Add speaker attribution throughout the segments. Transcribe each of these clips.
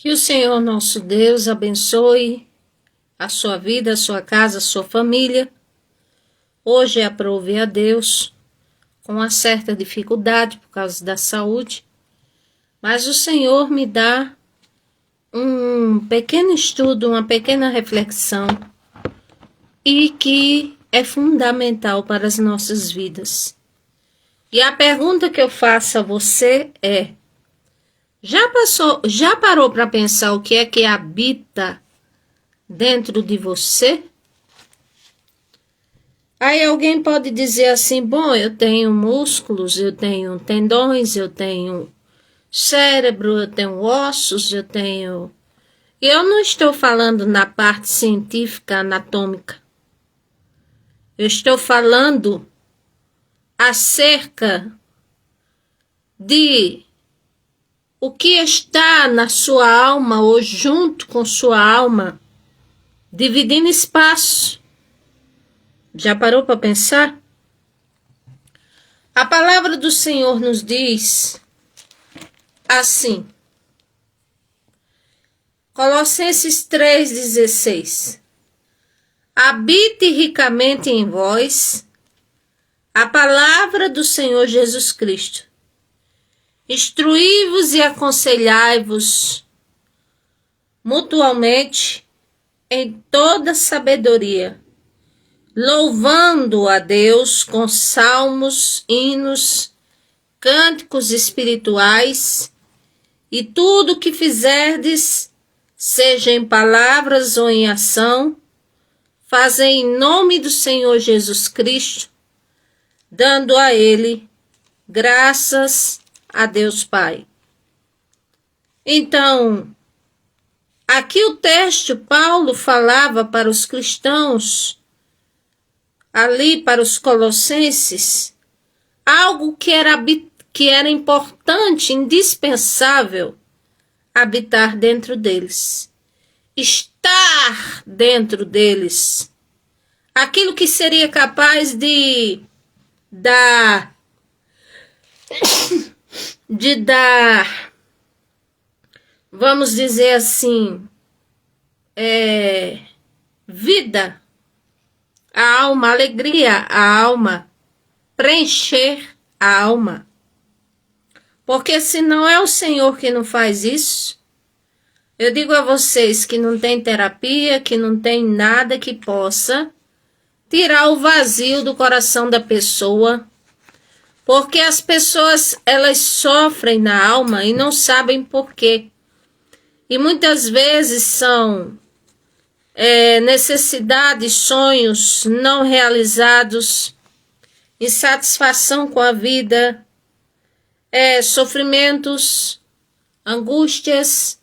Speaker 1: Que o Senhor nosso Deus abençoe a sua vida, a sua casa, a sua família. Hoje aprove a Deus com uma certa dificuldade por causa da saúde, mas o Senhor me dá um pequeno estudo, uma pequena reflexão e que é fundamental para as nossas vidas. E a pergunta que eu faço a você é: já parou para pensar o que é que habita dentro de você? Aí alguém pode dizer assim: bom, eu tenho músculos, eu tenho tendões, eu tenho cérebro, eu tenho ossos, eu tenho... Eu não estou falando na parte científica, anatômica. Eu estou falando acerca de o que está na sua alma ou junto com sua alma, dividindo espaço. Já parou para pensar? A palavra do Senhor nos diz assim, Colossenses 3,16: habite ricamente em vós a palavra do Senhor Jesus Cristo. Instruí-vos e aconselhai-vos mutuamente em toda sabedoria, louvando a Deus com salmos, hinos, cânticos espirituais, e tudo o que fizerdes, seja em palavras ou em ação, fazei em nome do Senhor Jesus Cristo, dando a Ele graças a Deus Pai. Então, aqui o texto, Paulo falava para os cristãos, ali para os colossenses, algo que era importante, indispensável, habitar dentro deles, estar dentro deles, aquilo que seria capaz de dar, vamos dizer assim, vida à alma, alegria à alma, preencher a alma. Porque se não é o Senhor que não faz isso, eu digo a vocês que não tem terapia, que não tem nada que possa tirar o vazio do coração da pessoa, porque as pessoas, elas sofrem na alma e não sabem por quê. E muitas vezes são necessidades, sonhos não realizados, insatisfação com a vida, sofrimentos, angústias,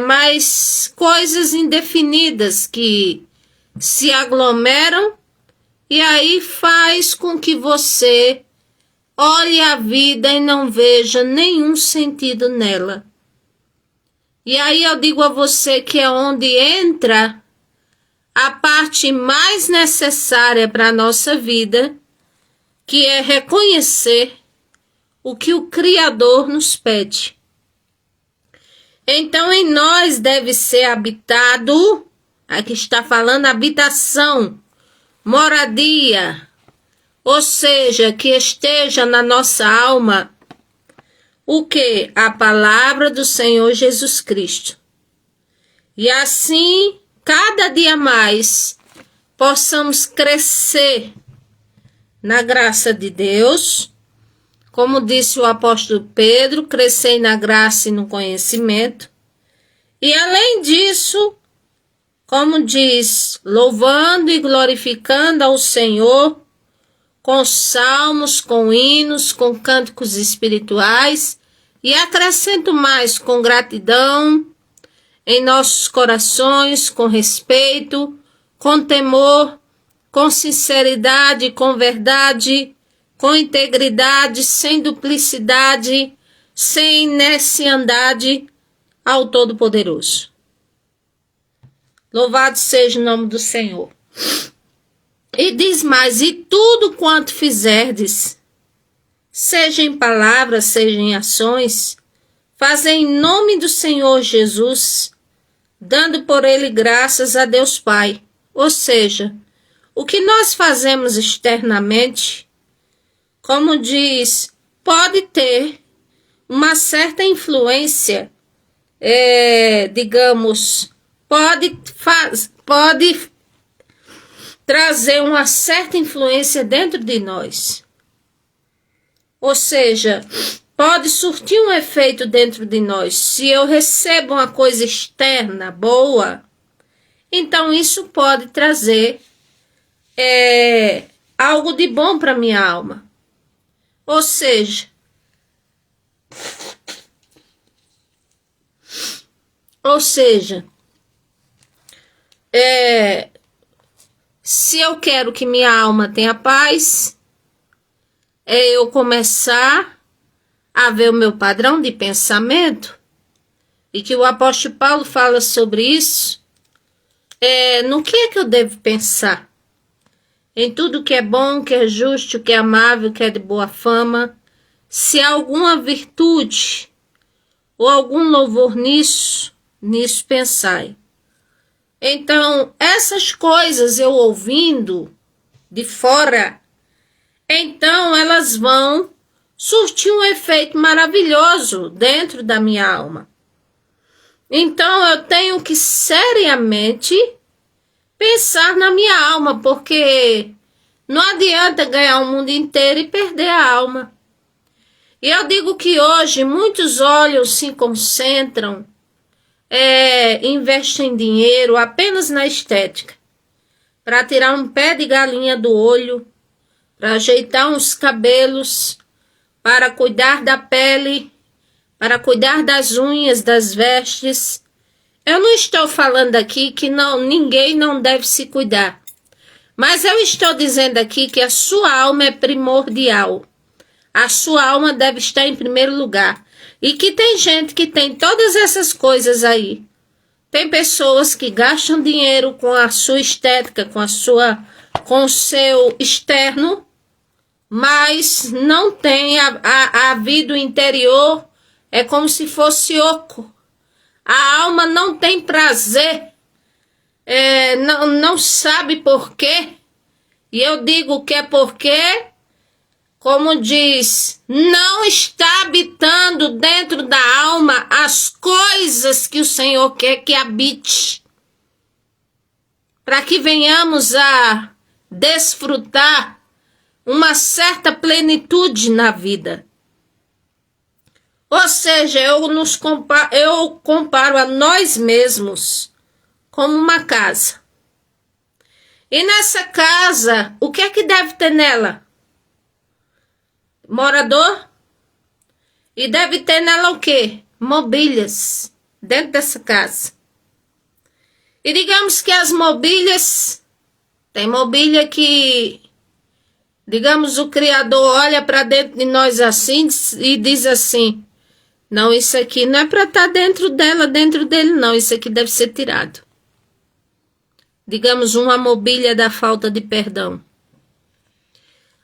Speaker 1: mas coisas indefinidas que se aglomeram e aí faz com que você olhe a vida e não veja nenhum sentido nela. E aí eu digo a você que é onde entra a parte mais necessária para a nossa vida, que é reconhecer o que o Criador nos pede. Então em nós deve ser habitado, aqui está falando habitação, moradia, ou seja, que esteja na nossa alma o que? A palavra do Senhor Jesus Cristo. E assim, cada dia mais, possamos crescer na graça de Deus. Como disse o apóstolo Pedro, crescei na graça e no conhecimento. E além disso, como diz, louvando e glorificando ao Senhor, com salmos, com hinos, com cânticos espirituais, e acrescento mais, com gratidão em nossos corações, com respeito, com temor, com sinceridade, com verdade, com integridade, sem duplicidade, sem iniciandade, ao Todo-Poderoso. Louvado seja o nome do Senhor. E diz mais: e tudo quanto fizerdes, seja em palavras, seja em ações, fazer em nome do Senhor Jesus, dando por ele graças a Deus Pai. Ou seja, o que nós fazemos externamente, como diz, pode ter uma certa influência, digamos, pode trazer uma certa influência dentro de nós. Ou seja, pode surtir um efeito dentro de nós. Se eu recebo uma coisa externa boa, então isso pode trazer algo de bom para minha alma. Ou seja, se eu quero que minha alma tenha paz, eu começar a ver o meu padrão de pensamento, e que o apóstolo Paulo fala sobre isso, no que é que eu devo pensar? Em tudo que é bom, que é justo, que é amável, que é de boa fama, se há alguma virtude ou algum louvor nisso pensai. Então, essas coisas eu ouvindo de fora, então elas vão surtir um efeito maravilhoso dentro da minha alma. Então, eu tenho que seriamente pensar na minha alma, porque não adianta ganhar o mundo inteiro e perder a alma. E eu digo que hoje muitos olhos se concentram, investem dinheiro apenas na estética, para tirar um pé de galinha do olho, para ajeitar uns cabelos, para cuidar da pele, para cuidar das unhas, das vestes. Eu não estou falando aqui que ninguém não deve se cuidar, mas eu estou dizendo aqui que a sua alma é primordial. A sua alma deve estar em primeiro lugar. E que tem gente que tem todas essas coisas aí. Tem pessoas que gastam dinheiro com a sua estética, com o seu externo, mas não tem a vida interior, é como se fosse oco. A alma não tem prazer, não sabe por quê. E eu digo que é porque, como diz, não está habitando dentro da alma as coisas que o Senhor quer que habite, para que venhamos a desfrutar uma certa plenitude na vida. Ou seja, eu comparo a nós mesmos como uma casa. E nessa casa, o que é que deve ter nela? Morador? E deve ter nela o quê? Mobílias dentro dessa casa. E digamos que as mobílias, tem mobília que, digamos, o Criador olha para dentro de nós assim e diz assim: não, isso aqui não é para estar dentro dela, dentro dele não, isso aqui deve ser tirado. Digamos, uma mobília da falta de perdão.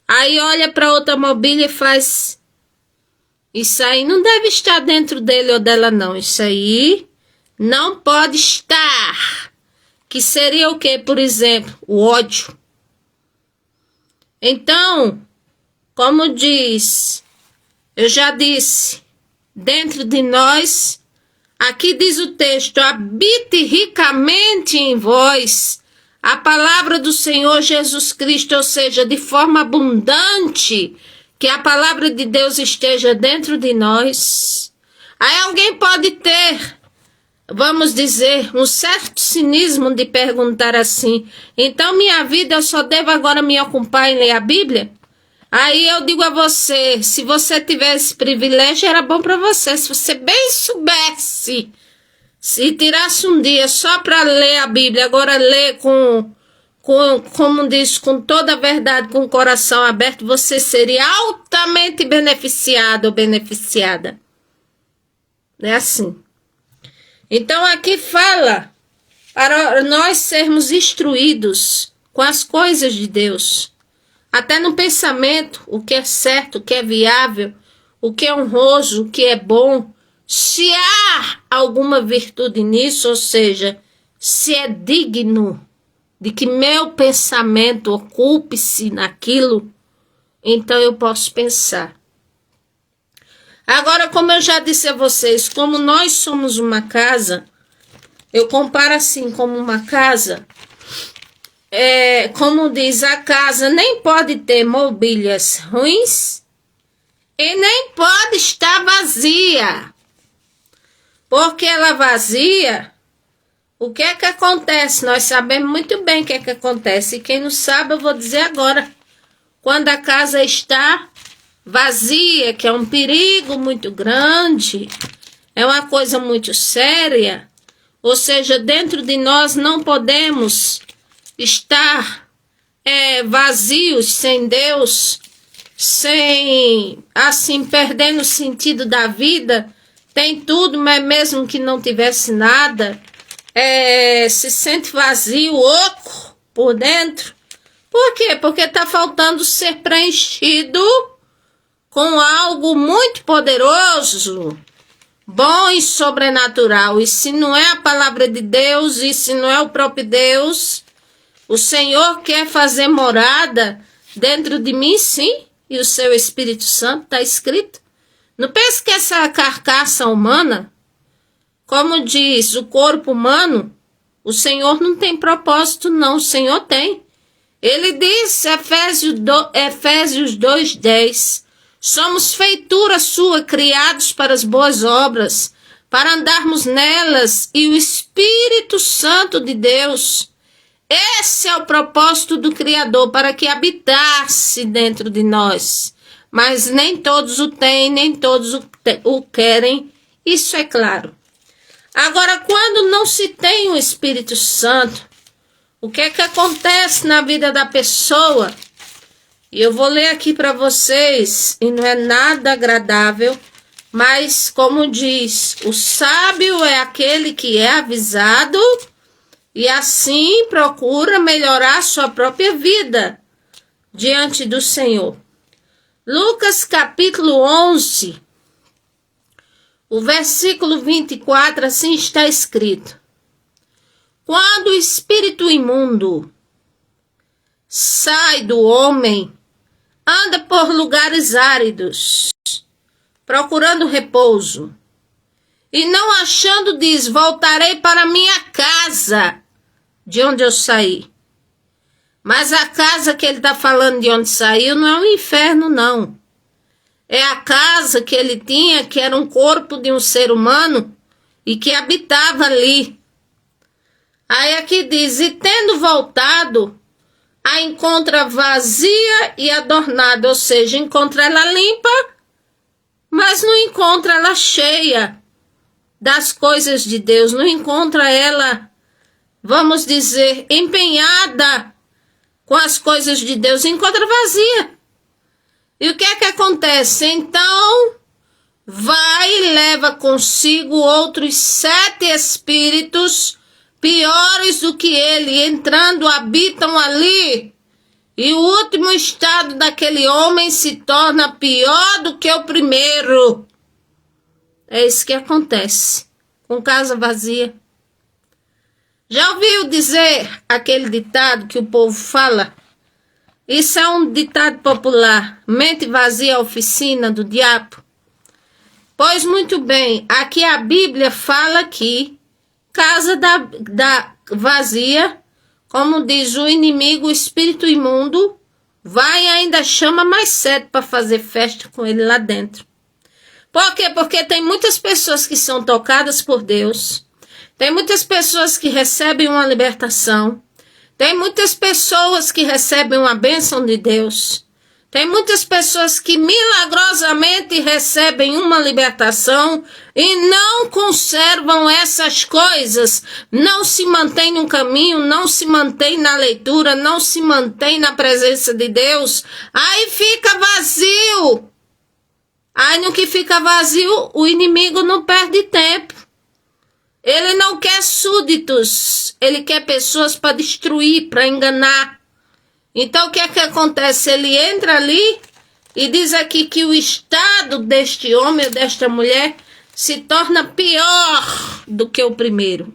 Speaker 1: Aí olha para outra mobília e faz: isso aí não deve estar dentro dele ou dela não, isso aí não pode estar. Que seria o quê? Por exemplo, o ódio. Então, como diz, eu já disse, dentro de nós, aqui diz o texto: habite ricamente em vós a palavra do Senhor Jesus Cristo, ou seja, de forma abundante, que a palavra de Deus esteja dentro de nós. Aí alguém pode ter, vamos dizer, um certo cinismo de perguntar assim: então minha vida eu só devo agora me ocupar em ler a Bíblia? Aí eu digo a você, se você tivesse esse privilégio, era bom para você. Se você bem soubesse, se tirasse um dia só para ler a Bíblia, agora ler como diz, com toda a verdade, com o coração aberto, você seria altamente beneficiado ou beneficiada. É assim. Então aqui fala para nós sermos instruídos com as coisas de Deus. Até no pensamento, o que é certo, o que é viável, o que é honroso, o que é bom. Se há alguma virtude nisso, ou seja, se é digno de que meu pensamento ocupe-se naquilo, então eu posso pensar. Agora, como eu já disse a vocês, como nós somos uma casa, eu comparo assim como uma casa, como diz a casa, nem pode ter mobílias ruins e nem pode estar vazia. Porque ela vazia, o que é que acontece? Nós sabemos muito bem o que é que acontece. E quem não sabe, eu vou dizer agora. Quando a casa está vazia, que é um perigo muito grande, é uma coisa muito séria, ou seja, dentro de nós não podemos estar vazios, sem Deus, sem, assim, perdendo o sentido da vida. Tem tudo, mas mesmo que não tivesse nada, se sente vazio, oco por dentro. Por quê? Porque está faltando ser preenchido com algo muito poderoso, bom e sobrenatural. E se não é a palavra de Deus, e se não é o próprio Deus, o Senhor quer fazer morada dentro de mim, sim, e o seu Espírito Santo, está escrito. Não pense que essa carcaça humana, como diz o corpo humano, o Senhor não tem propósito, não, o Senhor tem. Ele diz, Efésios 2:10, somos feitura sua, criados para as boas obras, para andarmos nelas, e o Espírito Santo de Deus, esse é o propósito do Criador, para que habitasse dentro de nós. Mas nem todos o têm, nem todos o querem, isso é claro. Agora, quando não se tem o Espírito Santo, o que é que acontece na vida da pessoa? E eu vou ler aqui para vocês, e não é nada agradável, mas como diz, o sábio é aquele que é avisado e assim procura melhorar sua própria vida diante do Senhor. Lucas capítulo 11, o versículo 24, assim está escrito. Quando o espírito imundo sai do homem, anda por lugares áridos, procurando repouso, e não achando, diz, voltarei para minha casa, de onde eu saí. Mas a casa que ele está falando de onde saiu não é um inferno, não. É a casa que ele tinha, que era um corpo de um ser humano, e que habitava ali. Aí aqui diz, e tendo voltado, a encontra vazia e adornada, ou seja, encontra ela limpa, mas não encontra ela cheia das coisas de Deus, não encontra ela, vamos dizer, empenhada com as coisas de Deus, encontra vazia. E o que é que acontece? Então, vai e leva consigo outros 7 espíritos piores do que ele, entrando, habitam ali. E o último estado daquele homem se torna pior do que o primeiro. É isso que acontece com casa vazia. Já ouviu dizer aquele ditado que o povo fala? Isso é um ditado popular. Mente vazia, oficina do diabo. Pois muito bem, aqui a Bíblia fala que casa da vazia, como diz o inimigo, o espírito imundo, vai e ainda chama mais 7 para fazer festa com ele lá dentro. Por quê? Porque tem muitas pessoas que são tocadas por Deus, tem muitas pessoas que recebem uma libertação, tem muitas pessoas que recebem uma bênção de Deus, tem muitas pessoas que milagrosamente recebem uma libertação e não conservam essas coisas, não se mantém no caminho, não se mantém na leitura, não se mantém na presença de Deus, aí fica vazio. Aí no que fica vazio, o inimigo não perde tempo. Ele não quer súditos, ele quer pessoas para destruir, para enganar. Então, o que é que acontece? Ele entra ali e diz aqui que o estado deste homem ou desta mulher se torna pior do que o primeiro.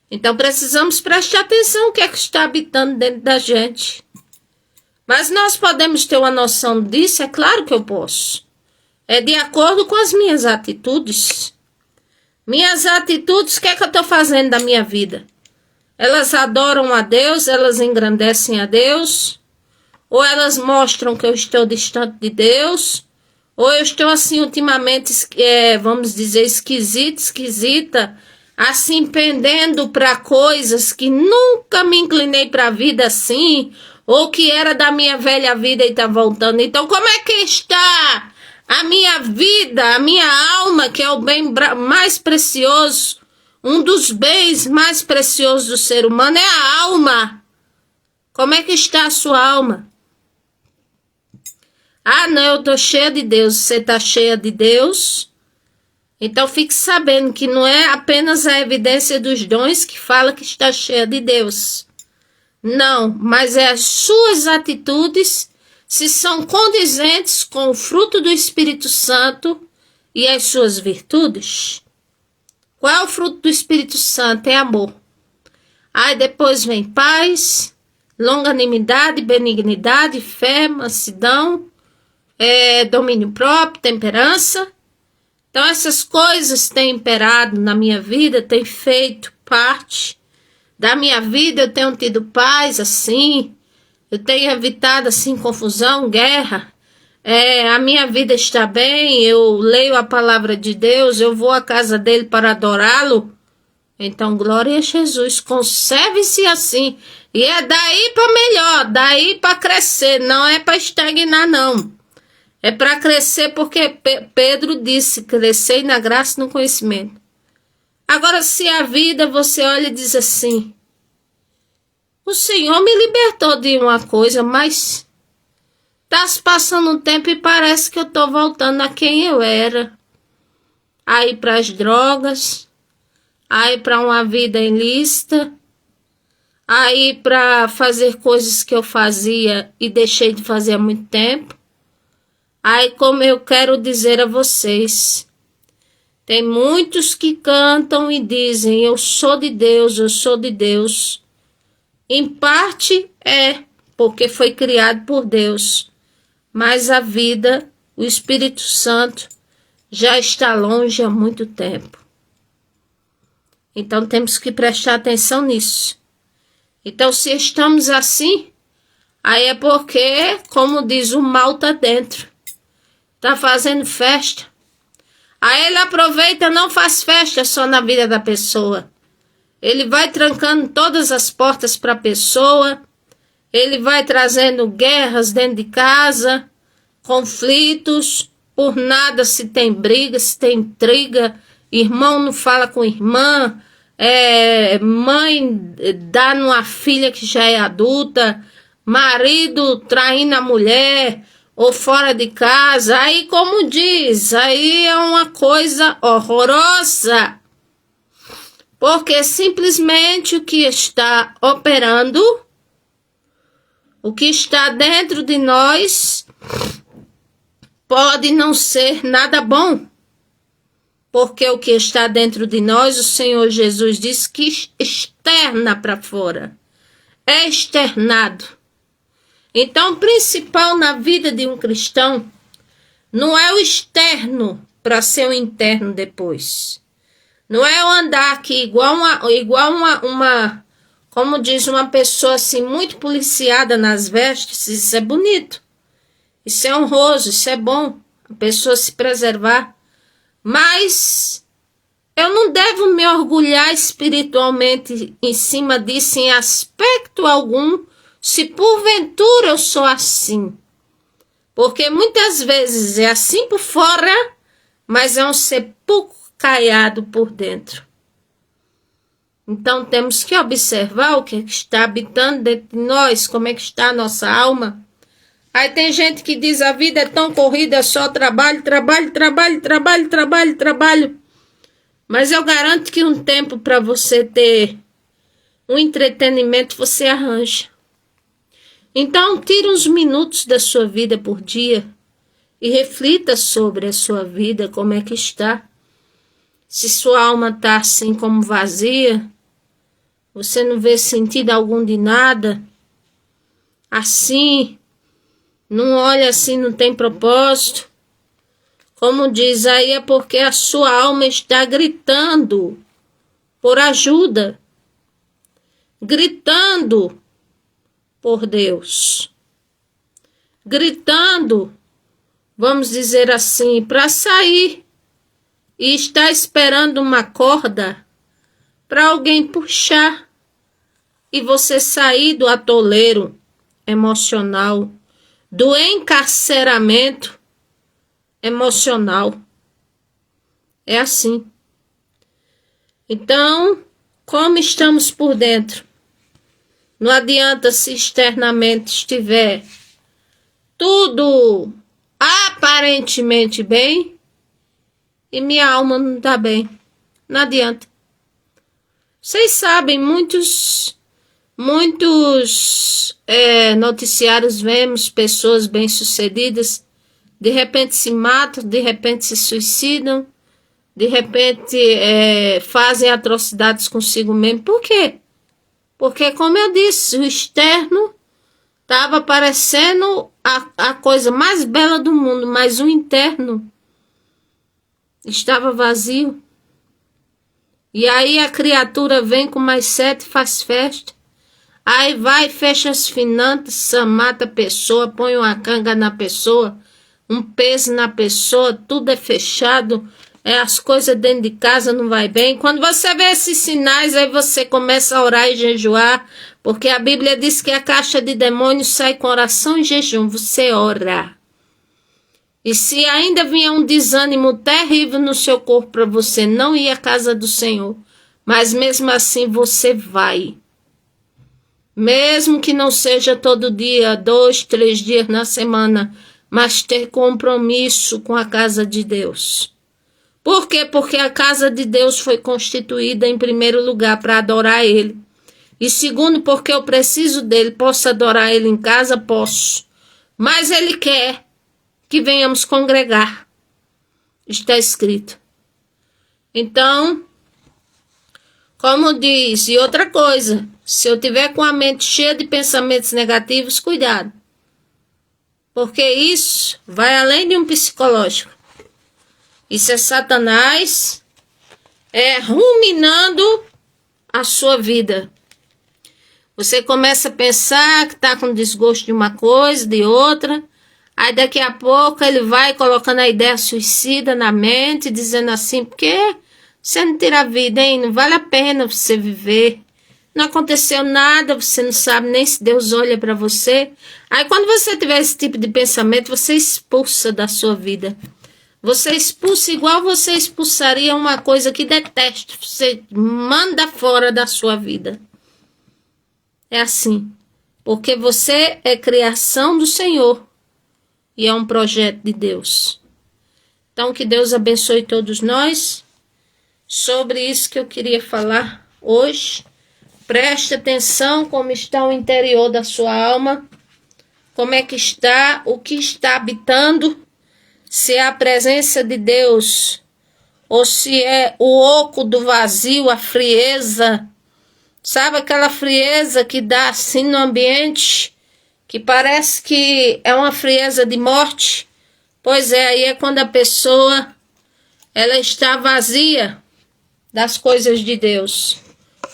Speaker 1: Então precisamos prestar atenção no que é que está habitando dentro da gente. Mas nós podemos ter uma noção disso? É claro que eu posso. É de acordo com as minhas atitudes. Minhas atitudes, o que é que eu estou fazendo da minha vida? Elas adoram a Deus, elas engrandecem a Deus, ou elas mostram que eu estou distante de Deus, ou eu estou assim ultimamente, vamos dizer, esquisita, assim pendendo para coisas que nunca me inclinei para a vida assim, ou que era da minha velha vida e está voltando. Então como é que está a minha vida, a minha alma, que é o bem mais precioso? Um dos bens mais preciosos do ser humano é a alma. Como é que está a sua alma? Ah, não, eu estou cheia de Deus. Você está cheia de Deus? Então fique sabendo que não é apenas a evidência dos dons que fala que está cheia de Deus. Não, mas é as suas atitudes, se são condizentes com o fruto do Espírito Santo e as suas virtudes. Qual é o fruto do Espírito Santo? É amor. Aí depois vem paz, longanimidade, benignidade, fé, mansidão, domínio próprio, temperança. Então essas coisas têm imperado na minha vida, têm feito parte da minha vida. Eu tenho tido paz assim, eu tenho evitado assim confusão, guerra. A minha vida está bem, eu leio a palavra de Deus, eu vou à casa dele para adorá-lo. Então, glória a Jesus, conserve-se assim. E é daí para melhor, daí para crescer, não é para estagnar, não. É para crescer porque Pedro disse, crescei na graça e no conhecimento. Agora, se a vida você olha e diz assim, o Senhor me libertou de uma coisa, mas tá se passando um tempo e parece que eu tô voltando a quem eu era. Aí para as drogas, aí para uma vida ilícita, aí para fazer coisas que eu fazia e deixei de fazer há muito tempo. Aí como eu quero dizer a vocês, tem muitos que cantam e dizem, eu sou de Deus, eu sou de Deus. Em parte porque foi criado por Deus. Mas a vida, o Espírito Santo, já está longe há muito tempo. Então temos que prestar atenção nisso. Então se estamos assim, aí é porque, como diz, o mal está dentro. Está fazendo festa. Aí ele aproveita, não faz festa só na vida da pessoa. Ele vai trancando todas as portas para a pessoa. Ele vai trazendo guerras dentro de casa, conflitos, por nada se tem briga, se tem intriga, irmão não fala com irmã, mãe dá numa filha que já é adulta, marido traindo a mulher ou fora de casa, aí como diz, aí é uma coisa horrorosa, porque simplesmente o que está operando, o que está dentro de nós pode não ser nada bom. Porque o que está dentro de nós, o Senhor Jesus disse que externa para fora. É externado. Então, o principal na vida de um cristão não é o externo para ser o interno depois. Não é eu andar aqui igual uma como diz uma pessoa assim, muito policiada nas vestes. Isso é bonito. Isso é honroso, isso é bom. A pessoa se preservar. Mas eu não devo me orgulhar espiritualmente em cima disso em aspecto algum, se porventura eu sou assim. Porque muitas vezes é assim por fora, mas é um sepulcro caiado por dentro. Então temos que observar o que está habitando dentro de nós, como é que está a nossa alma. Aí tem gente que diz a vida é tão corrida, é só trabalho, trabalho, trabalho, trabalho, trabalho, trabalho. Mas eu garanto que um tempo para você ter um entretenimento você arranja. Então tire uns minutos da sua vida por dia e reflita sobre a sua vida, como é que está. Se sua alma está assim como vazia, você não vê sentido algum de nada, assim, não olha assim, não tem propósito. Como diz aí, é porque a sua alma está gritando por ajuda, gritando por Deus, gritando, vamos dizer assim, para sair e está esperando uma corda para alguém puxar e você sair do atoleiro emocional, do encarceramento emocional. É assim. Então, como estamos por dentro? Não adianta se externamente estiver tudo aparentemente bem e minha alma não está bem. Não adianta. Vocês sabem, muitos noticiários vemos pessoas bem-sucedidas, de repente se matam, de repente se suicidam, de repente fazem atrocidades consigo mesmo. Por quê? Porque, como eu disse, o externo estava parecendo a coisa mais bela do mundo, mas o interno estava vazio. E aí a criatura vem com mais 7 e faz festa. Aí vai, fecha as finanças, mata a pessoa, põe uma canga na pessoa, um peso na pessoa, tudo é fechado, as coisas dentro de casa não vai bem. Quando você vê esses sinais, aí você começa a orar e jejuar, porque a Bíblia diz que a caixa de demônios sai com oração e jejum, você ora. E se ainda vier um desânimo terrível no seu corpo para você não ir à casa do Senhor, mas mesmo assim você vai. Mesmo que não seja todo dia, 2, 3 dias na semana, mas ter compromisso com a casa de Deus. Por quê? Porque a casa de Deus foi constituída em primeiro lugar para adorar Ele. E segundo, porque eu preciso dele. Posso adorar Ele em casa? Posso. Mas Ele quer que venhamos congregar. Está escrito. Então, como diz, e outra coisa, se eu tiver com a mente cheia de pensamentos negativos, cuidado. Porque isso vai além de um psicológico. Isso é Satanás ruminando a sua vida. Você começa a pensar que está com desgosto de uma coisa, de outra. Aí daqui a pouco ele vai colocando a ideia suicida na mente, dizendo assim, por que você não tira a vida, hein? Não vale a pena você viver. Não aconteceu nada, você não sabe nem se Deus olha para você. Aí quando você tiver esse tipo de pensamento, você expulsa da sua vida. Você expulsa igual você expulsaria uma coisa que detesta. Você manda fora da sua vida. É assim. Porque você é criação do Senhor. E é um projeto de Deus. Então que Deus abençoe todos nós. Sobre isso que eu queria falar hoje. Preste atenção como está o interior da sua alma. Como é que está, o que está habitando. Se é a presença de Deus. Ou se é o oco do vazio, a frieza. Sabe aquela frieza que dá assim no ambiente? Que parece que é uma frieza de morte. Pois é, aí é quando a pessoa ela está vazia das coisas de Deus.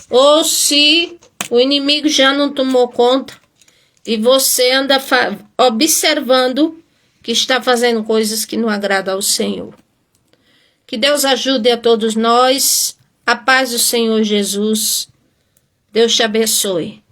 Speaker 1: Ou se o inimigo já não tomou conta e você anda observando que está fazendo coisas que não agradam ao Senhor. Que Deus ajude a todos nós. A paz do Senhor Jesus. Deus te abençoe.